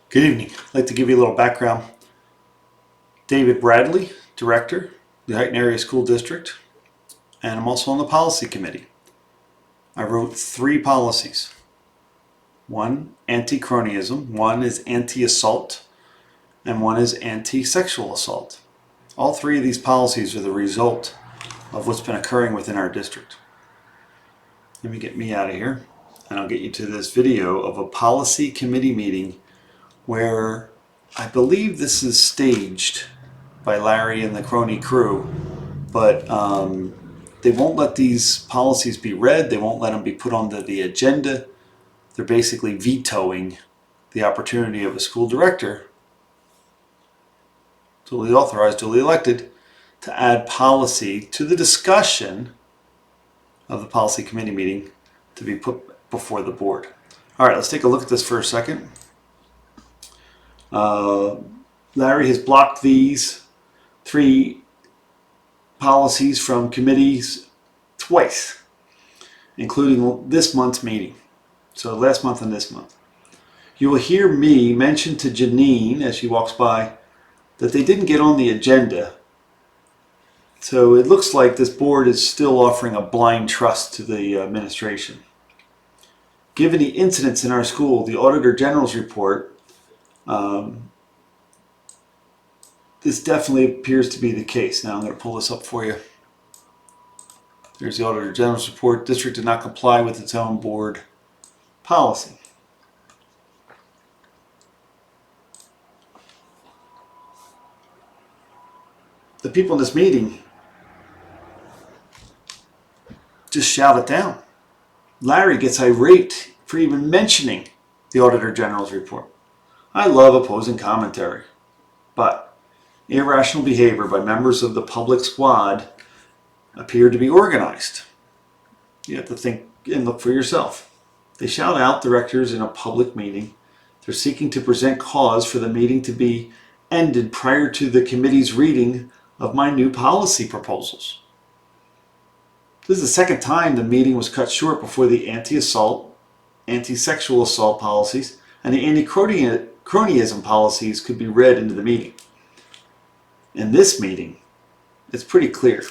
Good evening. I'd like to give you a little background. David Bradley, Director, the Heighton Area School District, and I'm also on the Policy Committee. I wrote 3 policies. 1, anti-cronyism, 1 is anti-assault, and 1 is anti-sexual assault. All 3 of these policies are the result of what's been occurring within our district. Let me get me out of here, and I'll get you to this video of a policy committee meeting where I believe this is staged by Larry and the crony crew, but they won't let these policies be read. They won't let them be put onto the agenda. They're basically vetoing the opportunity of a school director, duly authorized, duly elected, to add policy to the discussion of the policy committee meeting to be put before the board. All right, let's take a look at this for a second. Larry has blocked these 3 policies from committees twice, including this month's meeting. So last month and this month. You will hear me mention to Janine as she walks by that they didn't get on the agenda. So it looks like this board is still offering a blind trust to the administration. Given the incidents in our school, the Auditor General's report, this definitely appears to be the case. Now I'm going to pull this up for you. There's the Auditor General's report. District did not comply with its own board policy. The people in this meeting just shout it down. Larry gets irate for even mentioning the Auditor General's report. I love opposing commentary, but irrational behavior by members of the public squad appeared to be organized. You have to think and look for yourself. They shout out directors in a public meeting. They're seeking to present cause for the meeting to be ended prior to the committee's reading of my new policy proposals. This is the second time the meeting was cut short before the anti-assault, anti-sexual assault policies and the anti-cronyism policies could be read into the meeting. In this meeting, it's pretty clear.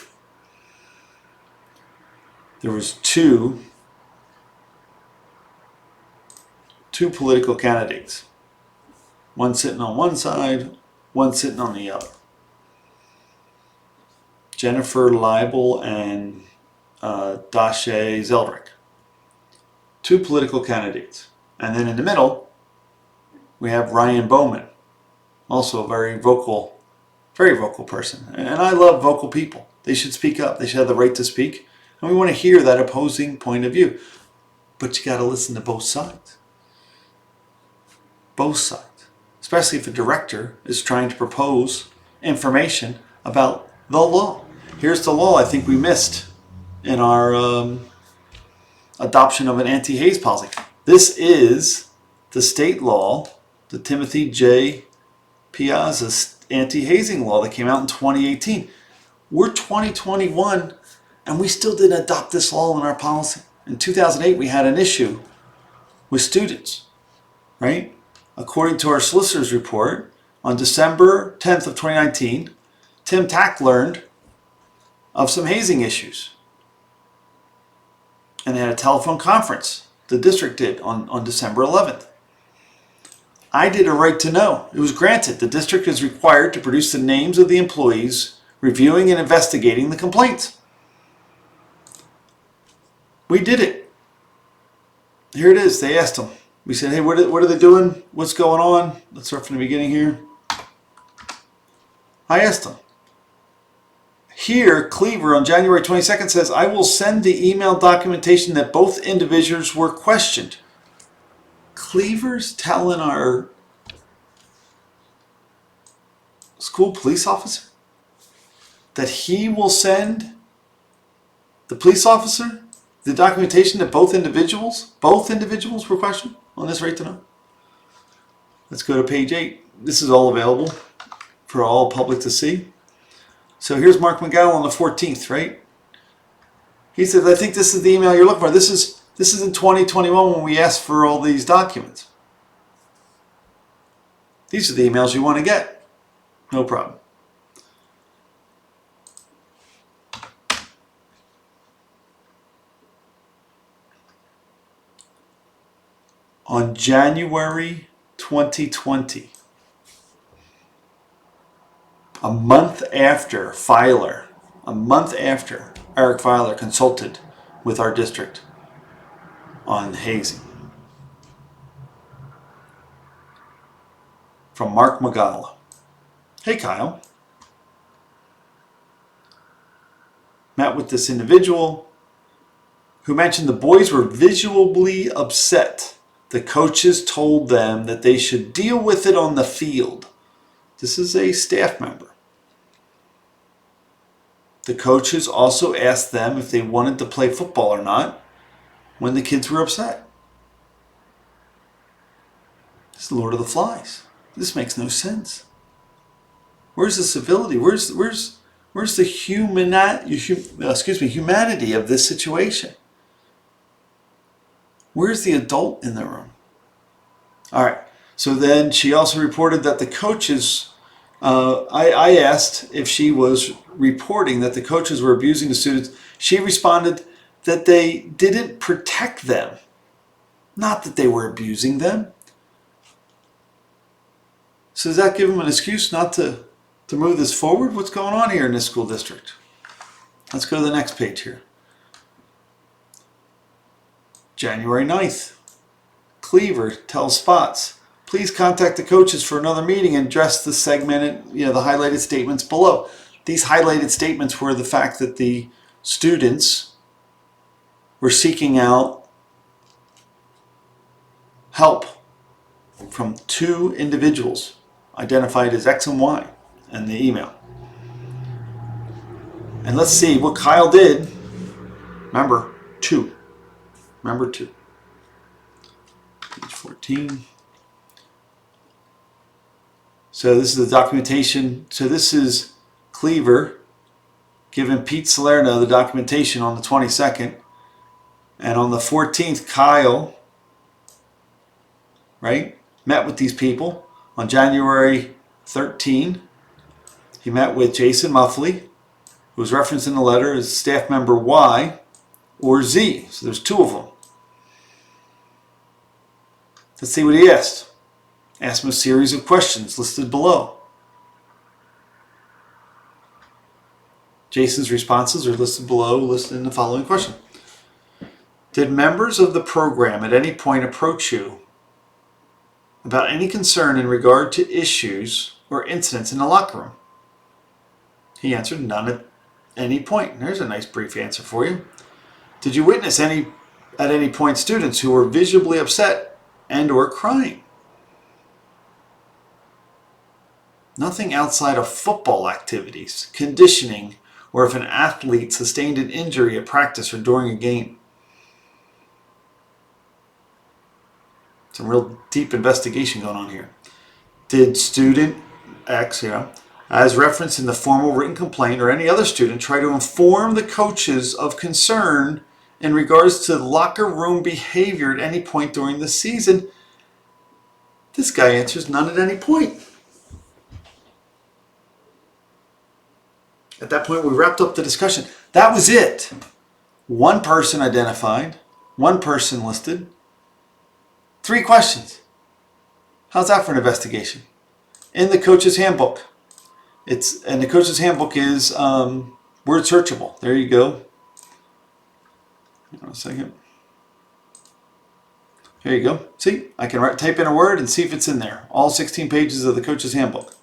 There was two political candidates. One sitting on one side, one sitting on the other. Jennifer Leibel and Dashe Zeldrick. 2 political candidates. And then in the middle, we have Ryan Bowman, also a very vocal person. And I love vocal people. They should speak up. They should have the right to speak. And we want to hear that opposing point of view. But you got to listen to both sides. Both sides. Especially if a director is trying to propose information about the law. Here's the law I think we missed in our adoption of an anti-haze policy. This is the state law, the Timothy J. Piazza anti-hazing law that came out in 2018. We're 2021 and we still didn't adopt this law in our policy. In 2008 we had an issue with students, right? According to our solicitor's report, on December 10th of 2019, Tim Tack learned of some hazing issues. And they had a telephone conference, the district did, on December 11th. I did a right to know. It was granted. The district is required to produce the names of the employees reviewing and investigating the complaints. We did it. Here it is. They asked them. We said, hey, what are they doing? What's going on? Let's start from the beginning here. I asked them. Here, Cleaver on January 22nd says, I will send the email documentation that both individuals were questioned. Cleaver's telling our school police officer that he will send the police officer the documentation that both individuals were questioned on this right to know. Let's go to page 8. This is all available for all public to see. So here's Mark McGowan on the 14th, right? He says, I think this is the email you're looking for. This is in 2021 when we asked for all these documents. These are the emails you want to get. No problem. On January 2020, a month after Eric Filer consulted with our district on hazing, from Mark Magala. Hey Kyle, met with this individual who mentioned the boys were visibly upset. The coaches told them that they should deal with it on the field. This is a staff member. The coaches also asked them if they wanted to play football or not when the kids were upset. It's the Lord of the Flies. This makes no sense. Where's the civility? Where's the humanity of this situation? Where's the adult in the room? All right. So then she also reported that the coaches, I asked if she was reporting that the coaches were abusing the students. She responded that they didn't protect them, not that they were abusing them. So does that give them an excuse not to move this forward? What's going on here in this school district? Let's go to the next page here. January 9th, Cleaver tells Spots, please contact the coaches for another meeting and address the segmented, the highlighted statements below. These highlighted statements were the fact that the students were seeking out help from two individuals identified as X and Y in the email. And let's see what Kyle did. Remember, two. Page 14. So this is the documentation. So this is Cleaver giving Pete Salerno the documentation on the 22nd. And on the 14th, Kyle, right, met with these people. On January 13, he met with Jason Muffley, who was referenced in the letter as staff member Y or Z. So there's two of them. Let's see what he asked. Asked him a series of questions listed below. Jason's responses are listed below, listed in the following question. Did members of the program at any point approach you about any concern in regard to issues or incidents in the locker room? He answered, none at any point. There's a nice brief answer for you. Did you witness at any point students who were visibly upset and or crying? Nothing outside of football activities, conditioning, or if an athlete sustained an injury at practice or during a game. Some real deep investigation going on here. Did student X, as referenced in the formal written complaint, or any other student try to inform the coaches of concern in regards to locker room behavior at any point during the season? This guy answers none at any point. At that point, we wrapped up the discussion. That was it. One person identified, one person listed, 3 questions. How's that for an investigation? In the coach's handbook. And the coach's handbook is word searchable. There you go. Hang on a second. Here you go. See, I can type in a word and see if it's in there. All 16 pages of the coach's handbook.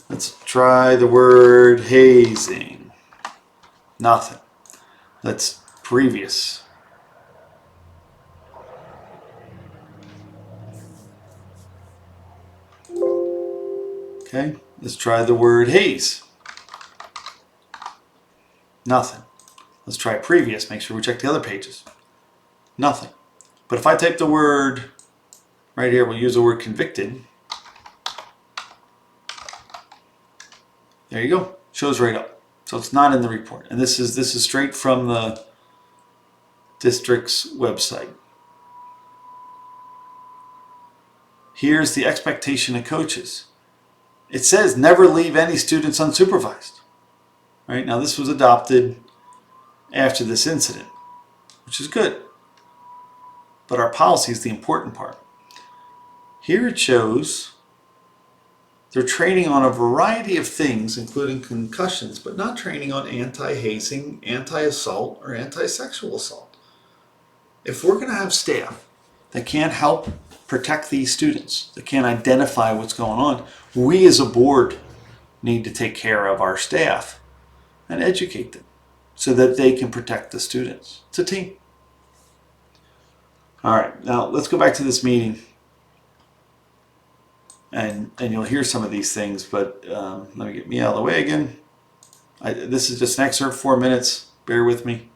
Let's try the word hazing. Nothing. Let's previous. Okay, let's try the word haze. Nothing. Let's try previous. Make sure we check the other pages. Nothing. But if I type the word right here, we'll use the word convicted. There you go. Shows right up. So it's not in the report. And this is straight from the district's website. Here's the expectation of coaches. It says never leave any students unsupervised. Right? Now this was adopted after this incident, which is good. But our policy is the important part. Here it shows they're training on a variety of things, including concussions, but not training on anti-hazing, anti-assault, or anti-sexual assault. If we're going to have staff that can't help protect these students, that can't identify what's going on, we as a board need to take care of our staff and educate them so that they can protect the students. It's a team. All right, now let's go back to this meeting. And you'll hear some of these things, but let me get me out of the way again. This is just an excerpt, 4 minutes. Bear with me.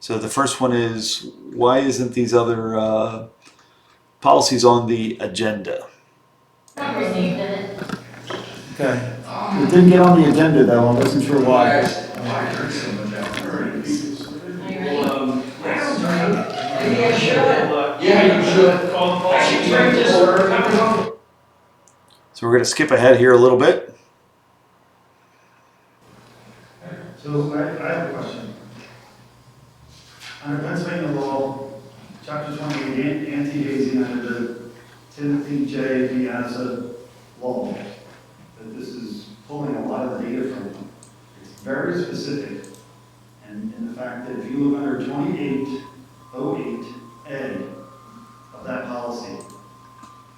So the first one is, why isn't these other policies on the agenda? Okay. It didn't get on the agenda though. I wasn't sure why. So we're going to skip ahead here a little bit. So I have a question. Under Pennsylvania law, Chapter 28, anti-hazing under the Timothy J. Piazza law, that this is pulling a lot of the data from. It's very specific. And in the fact that if you look under 2808A of that policy,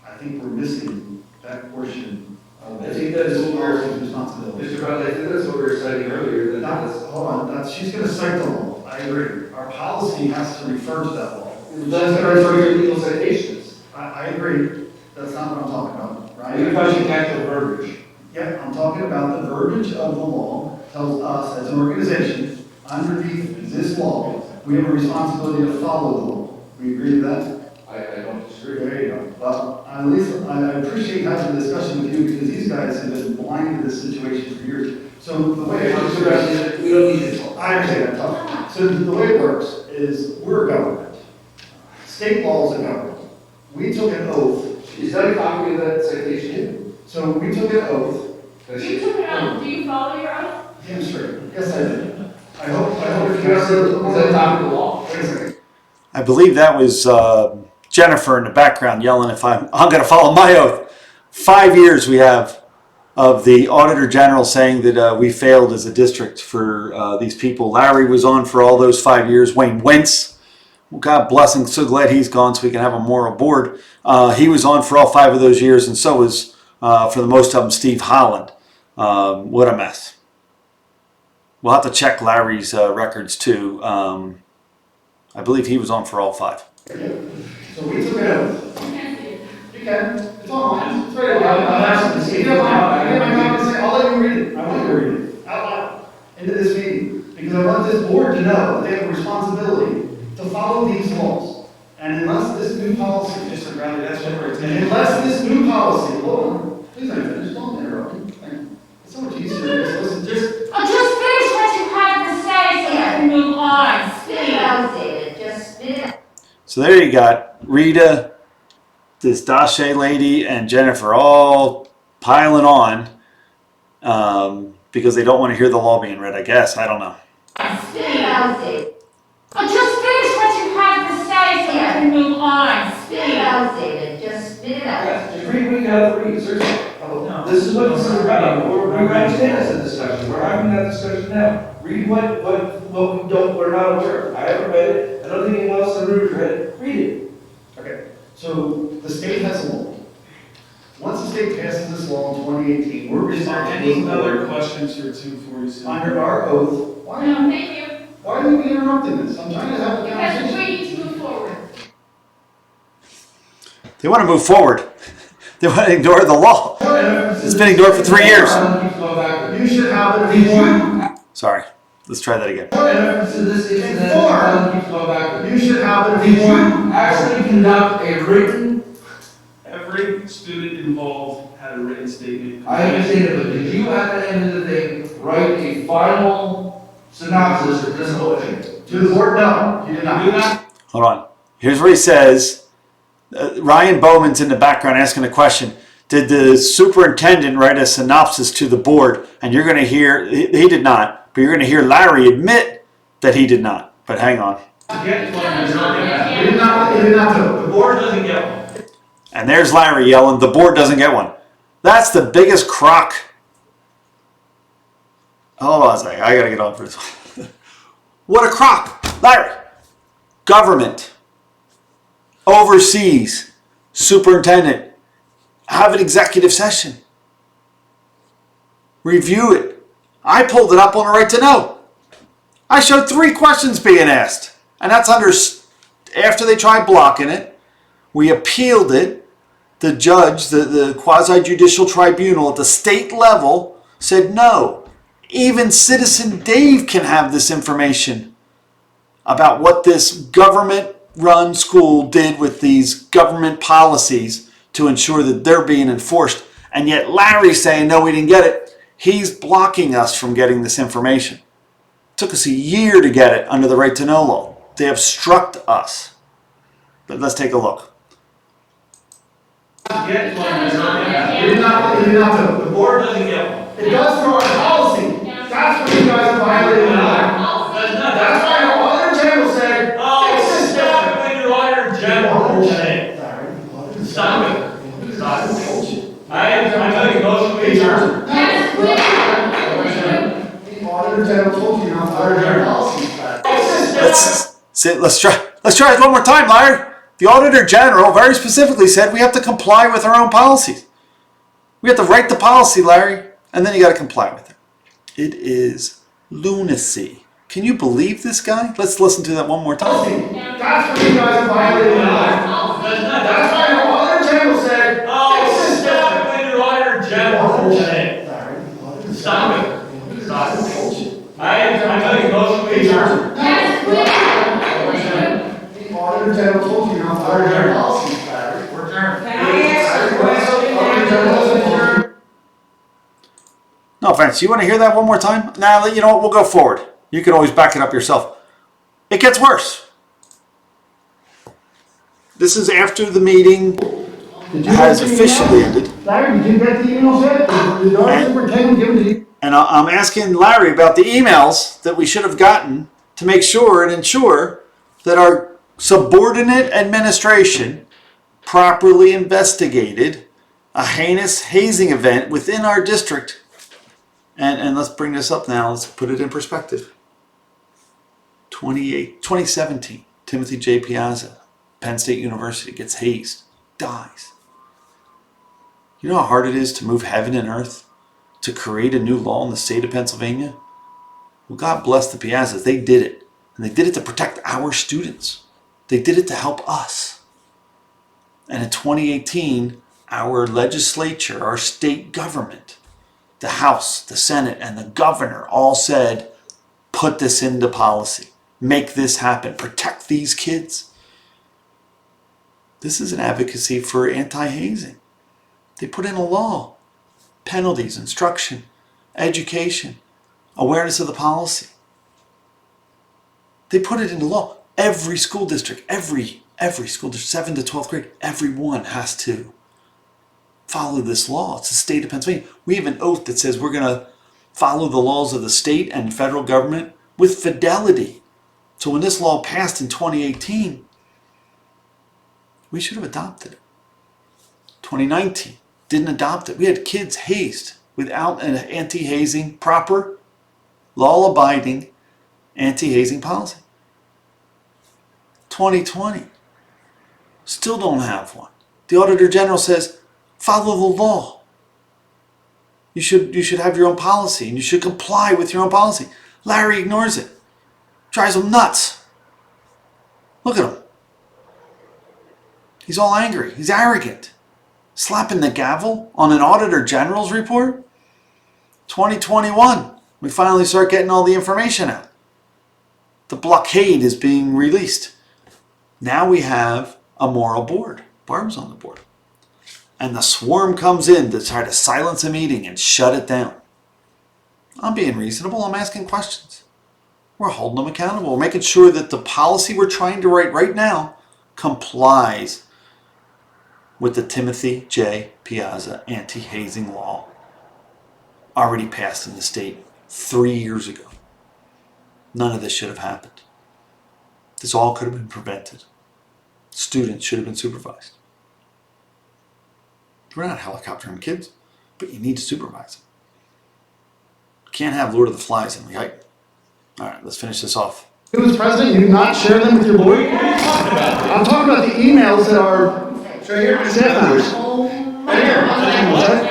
I think we're missing that portion of I think that's what we're, responsibility. Mr. Brown, I think that's what we were citing earlier. Hold on, she's going to cite the law. I agree. Our policy has to refer to that law. That's going to refer to your legal citations. I agree. That's not what I'm talking about, right? You're talking actual verbiage. Yeah, I'm talking about the verbiage of the law tells us as an organization, underneath this law, we have a responsibility to follow the law. We agree to that? I don't disagree. There you go. Well, at least I appreciate having a discussion with you because these guys have been blind to this situation for years. So the way it works, we don't need to talk. I understand that. So the way it works is we're a government. State laws are government. We took an oath. Is that a copy of that citation? So we took an oath. You took an oath. Do you follow your oath? Damn straight. Yes, I did. I hope Is that a copy of the law? Wait a second. I believe that was Jennifer in the background yelling if I'm going to follow my oath. 5 years we have of the Auditor General saying that we failed as a district for these people. Larry was on for all those 5 years. Wayne Wentz, God bless him, so glad he's gone so we can have a moral board. He was on for all 5 of those years, and so was, for the most of them, Steve Holland. What a mess. We'll have to check Larry's records too. I believe he was on for all 5. So we took an oath. You can't see it. You can. It's online. It's right there. I'm asking to see it. I'll let you read it. I want you to read it out loud into this meeting because I want this board to know that they have a responsibility to follow these laws. And unless this new policy, Mr. Bradley, that's what we're saying. Unless this new policy, hold on, please let me finish. Don't interrupt me. It's so much easier to just listen. Just finish what you have to say so we can move on. Spit it out, David. Just spit it out. So there you got Rita, this Dashe lady, and Jennifer all piling on because they don't want to hear the law being read, I guess. I don't know. Spit it out, David. Just finish what you have to say so we can move on. Spit it out, David. Just spit it out. Just read what you got to read. Seriously. This is what this is about. We're understanding this a discussion. We're having that discussion now. Read what we're not aware of. I haven't read it. I don't think anyone else in the room has read it. Read it. Okay, so the state has a law. Once the state passes this law in 2018, we're Is there responsible any for other questions for 247? under our oath. Why No, thank you. are you interrupting this? I'm trying to have a Because conversation. we need to move forward. They want to move forward. They want to ignore the law. It's been ignored for 3 years. You should have it before. Sorry. Let's try that again. So this incident keeps going back. You should have it Did before. you actually conduct a written? Every student involved had a written statement. I understand it, but did you at the end of the day write a final synopsis of this whole thing? To the board, no, you did Do not. not Hold on. Here's what he says. Ryan Bowman's in the background asking a question. Did the superintendent write a synopsis to the board? And you're going to hear, he did not, but you're going to hear Larry admit that he did not. But hang on. Get one, you're not gonna have. He did not do it. The board doesn't get one. And there's Larry yelling, the board doesn't get one. That's the biggest crock. Hold on a second, I got to get on for this one. What a crock. Larry, government, overseas, superintendent, have an executive session. Review it. I pulled it up on a right to know. I showed 3 questions being asked. And that's after they tried blocking it. We appealed it. The judge, the quasi-judicial tribunal at the state level said no. Even Citizen Dave can have this information about what this government-run school did with these government policies to ensure that they're being enforced. And yet Larry's saying, no, we didn't get it. He's blocking us from getting this information. It took us a year to get it under the right to know law. They obstruct us. But let's take a look. Get one, you're not gonna have. He did not do it. The board doesn't get one. It does through our policy. That's what you guys are violating the law. That's why the auditor general said, Oh, fix this stop different. it with your auditor general thing. Sorry. Stop it. Stop it. I make a motion to adjourn. The auditor general told you not to violate our policy. Let's try it one more time, Larry. The Auditor General very specifically said we have to comply with our own policies. We have to write the policy, Larry, and then you got to comply with it. It is lunacy. Can you believe this guy? Let's listen to that one more time. That's what you guys are violating the law. That's why the auditor general said, Oh, fix this stop different. it with your auditor general thing. Sorry. Stop it. Stop it. I make a motion to adjourn. The auditor general told you not to violate our policy. We're adjourned. No offense. You want to hear that one more time? Nah, you know what? We'll go forward. You can always back it up yourself. It gets worse. This is after the meeting has officially ended. Larry, did you get the emails yet? Did our superintendent give it to you? And I'm asking Larry about the emails that we should have gotten to make sure and ensure that our subordinate administration properly investigated a heinous hazing event within our district. And let's bring this up now. Let's put it in perspective. 2017, Timothy J. Piazza, Penn State University, gets hazed, dies. You know how hard it is to move heaven and earth to create a new law in the state of Pennsylvania? Well, God bless the Piazzas. They did it. And they did it to protect our students. They did it to help us. And in 2018, our legislature, our state government, the House, the Senate, and the governor all said, put this into policy. Make this happen. Protect these kids. This is an advocacy for anti-hazing. They put in a law. Penalties, instruction, education, awareness of the policy. They put it into law. Every school district, every school district, 7th to 12th grade, everyone has to follow this law. It's the state of Pennsylvania. We have an oath that says we're going to follow the laws of the state and federal government with fidelity. So when this law passed in 2018, we should have adopted it. 2019, didn't adopt it. We had kids hazed without an anti-hazing, proper, law-abiding anti-hazing policy. 2020, still don't have one. The Auditor General says, follow the law. You should have your own policy and you should comply with your own policy. Larry ignores it. Drives him nuts. Look at him. He's all angry. He's arrogant. Slapping the gavel on an Auditor General's report. 2021, we finally start getting all the information out. The blockade is being released. Now we have a moral board. Barb's on the board. And the swarm comes in to try to silence a meeting and shut it down. I'm being reasonable. I'm asking questions. We're holding them accountable. We're making sure that the policy we're trying to write right now complies with the Timothy J. Piazza anti-hazing law already passed in the state 3 years ago. None of this should have happened. This all could have been prevented. Students should have been supervised. We're not helicoptering kids, but you need to supervise them. You can't have Lord of the Flies in the height. All right, let's finish this off. You as president, you do not share them with your board? I'm talking about the emails that are staff members. I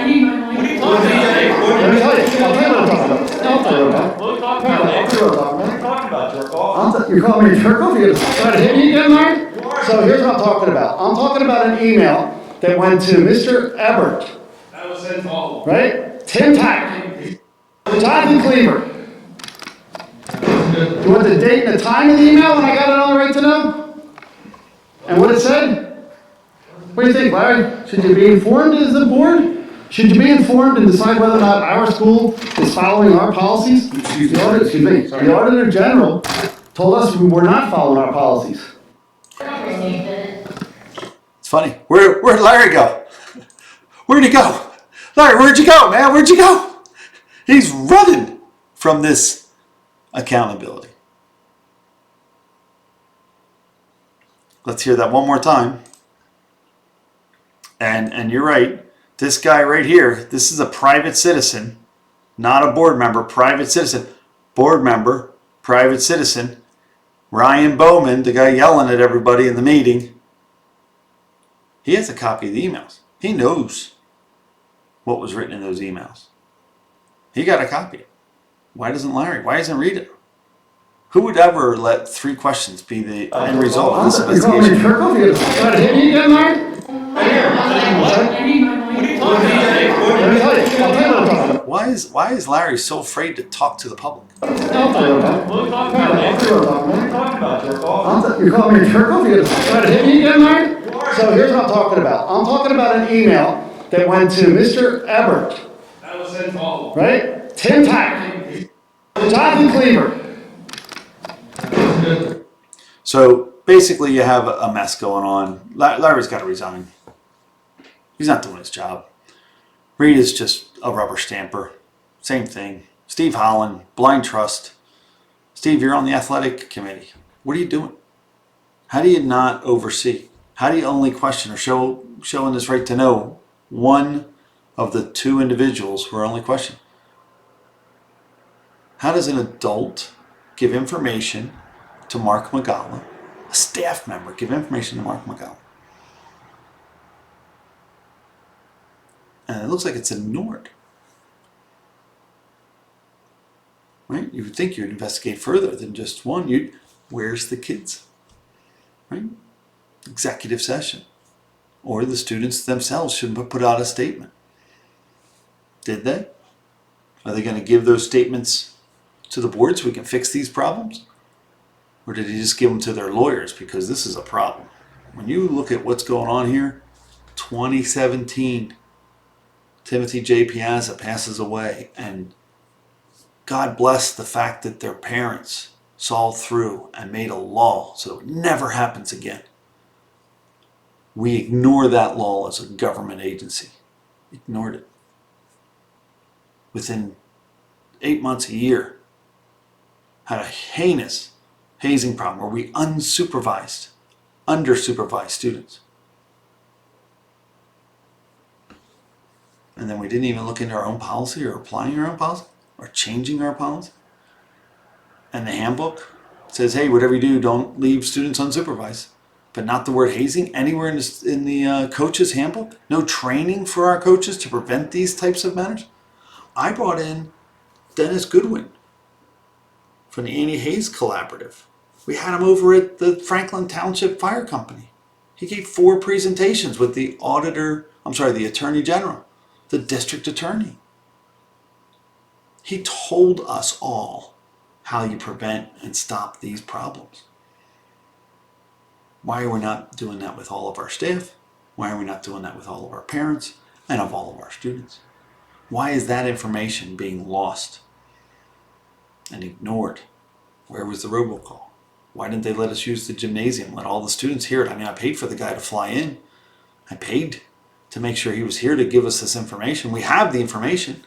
need my money. Let me tell you, I'll tell you what I'm talking about. I'll tell you what I'm talking about. I'll tell you what I'm talking about. You're calling me a jerk off? You're gonna try to hit me again, Larry? So here's what I'm talking about. I'm talking about an email that went to Mr. Ebert, That was sent to all. right? Tim Tack, Jonathan Cleaver. You want the date and the time of the email when I got it on the right to know? And what it said? What do you think, Larry? Should you be informed as the board? Should you be informed and decide whether or not our school is following our policies? The Auditor General told us we were not following our policies. It's funny. Where'd Larry go? Where'd he go? Larry, where'd you go, man? Where'd you go? He's running from this accountability. Let's hear that one more time. And you're right. This guy right here, this is a private citizen, not a board member, private citizen. Board member, private citizen. Ryan Bowman, the guy yelling at everybody in the meeting, he has a copy of the emails. He knows what was written in those emails. He got a copy. Why doesn't Larry? Why doesn't Rita? Who would ever let 3 questions be the end result of this investigation? You're calling me a jerk off? You're gonna try to hit me again, Larry? I need my money. Let me tell you, I'll tell you what I'm talking about. Why is Larry so afraid to talk to the public? I'll tell you what I'm talking about. You're calling me a jerk off? You're gonna try to hit me again, Larry? So here's what I'm talking about. I'm talking about an email that went to Mr. Ebert, That was sent to all. right? Tim Tack, Jonathan Cleaver. So basically you have a mess going on. Larry's got to resign. He's not doing his job. Rita's just a rubber stamper. Same thing. Steve Holland, blind trust. Steve, you're on the athletic committee. What are you doing? How do you not oversee? How do you only question or show in this right to know one of the 2 individuals who are only questioned? How does an adult give information to Mark Magala, a staff member give information to Mark Magala? And it looks like it's ignored. Right? You would think you'd investigate further than just one. Where's the kids? Right? Executive session. Or the students themselves should have put out a statement. Did they? Are they going to give those statements to the board so we can fix these problems? Or did he just give them to their lawyers? Because this is a problem. When you look at what's going on here, 2017, Timothy J. Piazza passes away, and God bless the fact that their parents saw through and made a law so it never happens again. We ignore that law as a government agency. Ignored it. Within 8 months, a year, had a heinous hazing problem where we undersupervised students. And then we didn't even look into our own policy or applying our own policy or changing our policy. And the handbook says, hey, whatever you do, don't leave students unsupervised. But not the word hazing anywhere in the coach's handbook. No training for our coaches to prevent these types of matters. I brought in Dennis Goodwin from the Anti-Haze Collaborative. We had him over at the Franklin Township Fire Company. He gave 4 presentations with the Attorney General, the district attorney. He told us all how you prevent and stop these problems. Why are we not doing that with all of our staff? Why are we not doing that with all of our parents and of all of our students? Why is that information being lost and ignored? Where was the robocall? Why didn't they let us use the gymnasium? Let all the students hear it. I mean, I paid for the guy to fly in. I paid to make sure he was here to give us this information. We have the information.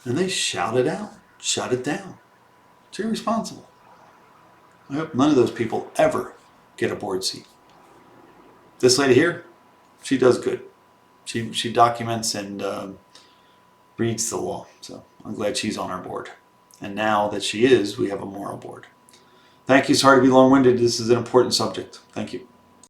And they shout it out, shut it down. It's irresponsible. I hope none of those people ever get a board seat. This lady here, she does good. She documents and reads the law. So I'm glad she's on our board. And now that she is, we have a moral board. Thank you. Sorry to be long-winded. This is an important subject. Thank you.